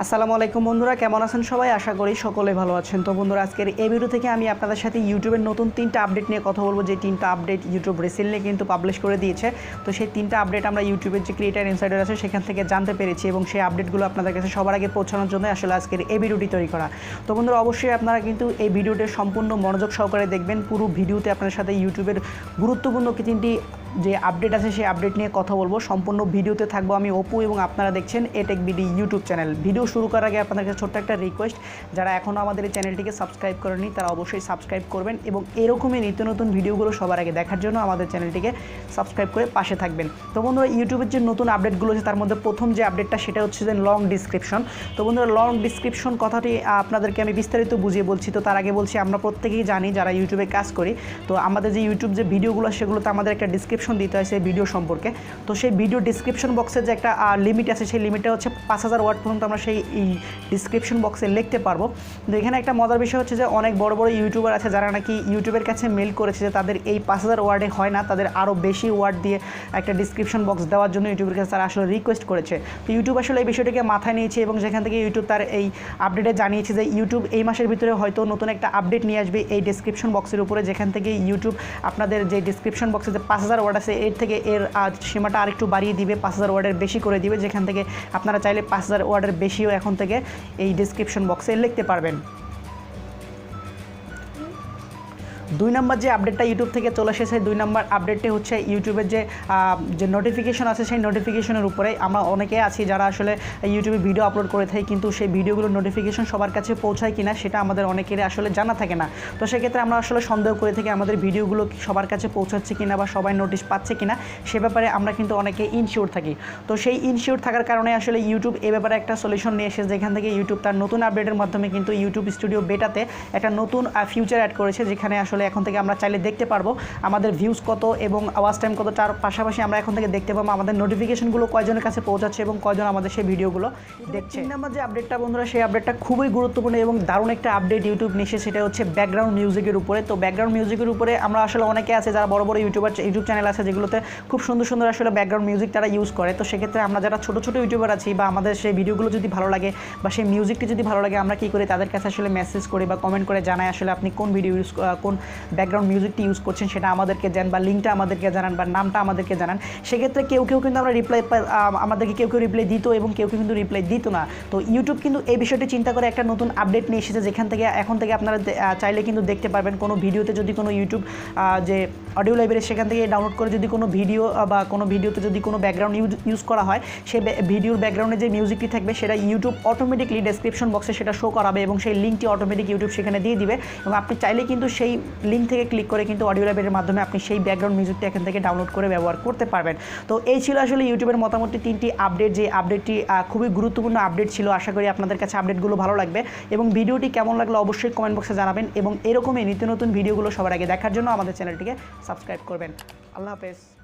আসসালামু আলাইকুম বন্ধুরা, কেমন আছেন সবাই? আশা করি সকলে ভালো আছেন। তো বন্ধুরা, আজকের এই ভিডিও থেকে আমি আপনাদের সাথে ইউটিউবের নতুন 3টা আপডেট নিয়ে কথা বলবো। যে 3টা আপডেট ইউটিউব রিসেন্টলি কিন্তু পাবলিশ করে দিয়েছে। তো সেই 3টা আপডেট আমরা ইউটিউবের যে ক্রিয়েটার ইনসাইডার আছে সেখান থেকে জানতে পেরেছি এবং সেই আপডেটগুলো আপনাদের কাছে সবার আগে পৌঁছানোর জন্য আসলে আজকের এই ভিডিওটি তৈরি করা। তো বন্ধুরা, অবশ্যই আপনারা কিন্তু এই ভিডিওটি সম্পূর্ণ মনোযোগ সহকারে দেখবেন। পুরো ভিডিওতে আপনাদের সাথে ইউটিউবের গুরুত্বপূর্ণ 3টি যে আপডেট আছে সেই আপডেট নিয়ে কথা বলবো। সম্পূর্ণ ভিডিওতে থাকবো আমি অপু এবং আপনারা দেখছেন এটেক বিডি ইউটিউব চ্যানেল। ভিডিও শুরু করার আগে আপনাদের কাছে ছোট্ট একটা রিকোয়েস্ট, যারা এখনও আমাদের এই চ্যানেলটিকে সাবস্ক্রাইব করেনি তারা অবশ্যই সাবস্ক্রাইব করবেন এবং এরকমই নিত্য নতুন ভিডিওগুলো সবার আগে দেখার জন্য আমাদের চ্যানেলটিকে সাবস্ক্রাইব করে পাশে থাকবেন। তো বন্ধুরা, ইউটিউবের যে নতুন আপডেটগুলো আছে তার মধ্যে প্রথম যে আপডেটটা সেটা হচ্ছে যে লং ডিসক্রিপশন। তো বন্ধুরা, লং ডিসক্রিপশন কথাটি আপনাদেরকে আমি বিস্তারিত বুঝিয়ে বলছি। তো তার আগে বলছি, আমরা প্রত্যেকেই জানি যারা ইউটিউবে কাজ করি, তো আমাদের যে ইউটিউব যে ভিডিওগুলো সেগুলোতে আমাদের একটা ডিসক্রিপশন দিতে হয় সেই ভিডিও সম্পর্কে। তো সেই ভিডিও ডিসক্রিপশন বক্সের যে একটা লিমিট আছে, সেই লিমিটটা হচ্ছে 5000 ওয়ার্ড পর্যন্ত আমরা সেই ডিসক্রিপশন বক্সে লিখতে পারবো। তো এখানে একটা মজার বিষয় হচ্ছে যে অনেক বড় বড় ইউটিউবার আছে যারা নাকি ইউটিউবের কাছে মেল করেছে যে তাদের এই 5000 ওয়ার্ডে হয় না, তাদের আরও বেশি ওয়ার্ড দিয়ে একটা ডিসক্রিপশন বক্স দেওয়ার জন্য ইউটিউবের কাছে তারা আসলে রিকোয়েস্ট করেছে। তো ইউটিউব আসলে এই বিষয়টিকে মাথায় নিয়েছে এবং যেখান থেকে ইউটিউব তার এই আপডেটে জানিয়েছে যে ইউটিউব এই মাসের ভিতরে হয়তো নতুন একটা আপডেট নিয়ে আসবে এই ডিসক্রিপশন বক্সের উপরে, যেখান থেকে ইউটিউব আপনাদের যে ডিসক্রিপশন বক্সে যে 5000 ওয়ার্ড আছে এর থেকে এর সীমাটা আরেকটু বাড়িয়ে দিবে, 5000 ওয়ার্ডের বেশি করে দিবে, যেখান থেকে আপনারা চাইলে 5000 ওয়ার্ডের বেশিও এখন থেকে এই ডিসক্রিপশন বক্সে লিখতে পারবেন। 2 নম্বর যে আপডেটটা ইউটিউব থেকে চলে এসেছে, 2 নম্বর আপডেটটি হচ্ছে ইউটিউবের যে নোটিফিকেশন আছে সেই নোটিফিকেশনের উপরে। আমরা অনেকে আছি যারা আসলে ইউটিউবে ভিডিও আপলোড করে থাকি, কিন্তু সেই ভিডিওগুলোর নোটিফিকেশন সবার কাছে পৌঁছায় কিনা সেটা আমাদের অনেকেরই আসলে জানা থাকে না। তো সেক্ষেত্রে আমরা আসলে সন্দেহ করে থাকি আমাদের ভিডিওগুলো সবার কাছে পৌঁছাচ্ছে কিনা বা সবাই নোটিশ পাচ্ছে কিনা, সে ব্যাপারে আমরা কিন্তু অনেকে ইনশিওর থাকি। তো সেই ইনশিওর থাকার কারণে আসলে ইউটিউব এ ব্যাপারে একটা সলিউশন নিয়ে এসেছে, যেখান থেকে ইউটিউব তার নতুন আপডেটের মাধ্যমে কিন্তু ইউটিউব স্টুডিও বেটাতে একটা নতুন ফিউচার অ্যাড করেছে, যেখানে আসলে এখন থেকে আমরা চাইলে দেখতে পারবো আমাদের ভিউজ কত এবং ওয়াচ টাইম কত। তার পাশাপাশি আমরা এখন থেকে দেখতে পাবো আমাদের নোটিফিকেশনগুলো কয়জনের কাছে পৌঁছাচ্ছে এবং কয়জন আমাদের সেই ভিডিওগুলো দেখছে। 3 নম্বর যে আপডেটটা বন্ধুরা, সেই আপডেটটা খুবই গুরুত্বপূর্ণ এবং দারুণ একটা আপডেট ইউটিউব নিচ্ছে, সেটা হচ্ছে ব্যাকগ্রাউন্ড মিউজিকের উপরে। তো ব্যাকগ্রাউন্ড মিউজিকের উপরে আমরা আসলে অনেকে আছে যারা বড় বড় ইউটিউব চ্যানেল আছে যেগুলোতে খুব সুন্দর সুন্দর আসলে ব্যাকগ্রাউন্ড মিউজিক তারা ইউজ করে। তো সেক্ষেত্রে আমরা যারা ছোটো ছোটো ইউটিউবার আছি বা আমাদের সেই ভিডিওগুলো যদি ভালো লাগে বা সেই মিউজিকটি যদি ভালো লাগে, আমরা কী করি, তাদের কাছে আসলে মেসেজ করি বা কমেন্ট করে জানাই আসলে আপনি কোন ভিডিও কোন ব্যাকগ্রাউন্ড মিউজিকটি ইউজ করছেন সেটা আমাদেরকে জানান বা লিঙ্কটা আমাদেরকে জানান বা নামটা আমাদেরকে জানান। সেক্ষেত্রে কেউ কিন্তু আমরা আমাদেরকে কেউ রিপ্লাই দিত এবং কেউ কিন্তু রিপ্লাই দিত না। তো ইউটিউব কিন্তু এই বিষয়টি চিন্তা করে একটা নতুন আপডেট নিয়ে এসেছে, যেখান থেকে এখন থেকে আপনারা চাইলে কিন্তু দেখতে পারবেন কোনো ভিডিওতে যদি কোনো ইউটিউব যে অডিও লাইব্রেরি সেখান থেকে ডাউনলোড করে যদি কোনো ভিডিও বা কোনো ভিডিওতে যদি কোনো ব্যাকগ্রাউন্ড ইউজ করা হয়, সেই ভিডিওর ব্যাকগ্রাউন্ডে যে মিউজিকটি থাকবে সেটা ইউটিউব অটোমেটিকলি ডেসক্রিপশন বক্সে সেটা শো করাবে এবং সেই লিঙ্কটি অটোমেটিক ইউটিউব সেখানে দিয়ে দিবে এবং আপনি চাইলে কিন্তু সেই লিঙ্ক থেকে ক্লিক করে কিন্তু অডিও লাইব্রেরির মাধ্যমে আপনি সেই ব্যাকগ্রাউন্ড মিউজিকটি এখান থেকে ডাউনলোড করে ব্যবহার করতে পারবেন। তো এই ছিল আসলে ইউটিউবের মোটামুটি 3টি আপডেট, যে আপডেটটি খুবই গুরুত্বপূর্ণ আপডেট ছিল। আশা করি আপনাদের কাছে আপডেটগুলো ভালো লাগবে এবং ভিডিওটি কেমন লাগলো অবশ্যই কমেন্ট বক্সে জানাবেন এবং এরকমই নিত্য নতুন ভিডিওগুলো সবার আগে দেখার জন্য আমাদের চ্যানেলটিকে সাবস্ক্রাইব করবেন। আল্লাহ হাফেজ।